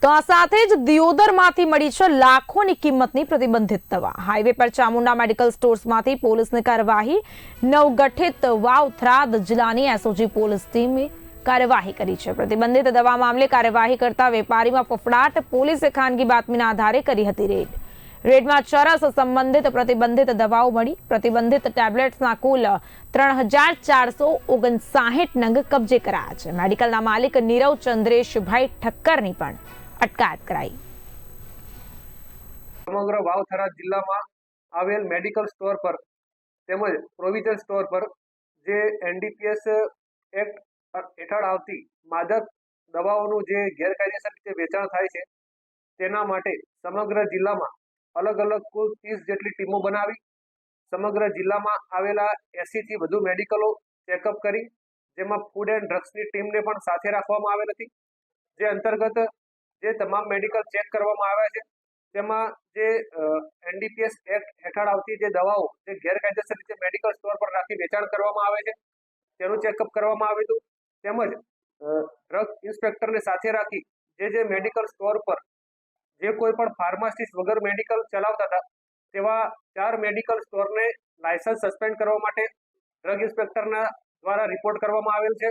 તો આ સાથે જ દિયોદરમાંથી મળી છે લાખોની કિંમતની પ્રતિબંધિત દવા। હાઈવે પર ચામુંડા મેડિકલ સ્ટોર્સમાંથી પોલીસની કાર્યવાહી। નવગઠિત વાવ થરાદ જિલ્લાની એસઓજી પોલીસ ટીમે કાર્યવાહી કરી છે। પ્રતિબંધિત દવા મામલે કાર્યવાહી કરતા વેપારીમાં ફફડાટ। પોલીસે ખાનગી બાતમીના આધારે કરી હતી રેડમાં ચરસ સંબંધિત પ્રતિબંધિત દવાઓ મળી। પ્રતિબંધિત ટેબ્લેટ્સના કુલ 3459 નંગ કબજે કરાયા છે। મેડિકલના માલિક નીરવ ચંદ્રેશભાઈ ઠક્કરની પણ અટકાયત કરાઈ। સમગ્ર વાવ થરાદ જિલ્લામાં આવેલ મેડિકલ સ્ટોર પર તેમજ પ્રોવિઝન સ્ટોર પર જે એનડીપીએસ એક્ટ હેઠળ આવતી માદક દવાઓનું જે ગેરકાયદેસર રીતે વેચાણ થાય છે તેના માટે સમગ્ર જિલ્લામાં અલગ અલગ કુલ 30 જેટલી ટીમો બનાવી સમગ્ર જિલ્લામાં આવેલા 80 થી વધુ મેડિકલો ચેકઅપ કરી, જેમાં ફૂડ એન્ડ ડ્રગ્સની ટીમને પણ સાથે રાખવામાં આવેલ હતી। જે અંતર્ગત જે તમામ મેડિકલ ચેક કરવામાં આવ્યા છે તેમાં જે એનડીપીએસ એક્ટ હેઠળ આવતી જે દવાઓ જે ગેરકાયદેસર રીતે મેડિકલ સ્ટોર પર રાખી વેચાણ કરવામાં આવે છે તેનું ચેકઅપ કરવામાં આવ્યું હતું। તેમજ ડ્રગ ઇન્સ્પેક્ટરને સાથે રાખી જે મેડિકલ સ્ટોર પર જે કોઈ પણ ફાર્માસિસ્ટ વગર મેડિકલ ચલાવતા હતા તેવા 4 મેડિકલ સ્ટોરને લાયસન્સ સસ્પેન્ડ કરવા માટે ડ્રગ ઇન્સ્પેક્ટરના દ્વારા રિપોર્ટ કરવામાં આવેલ છે।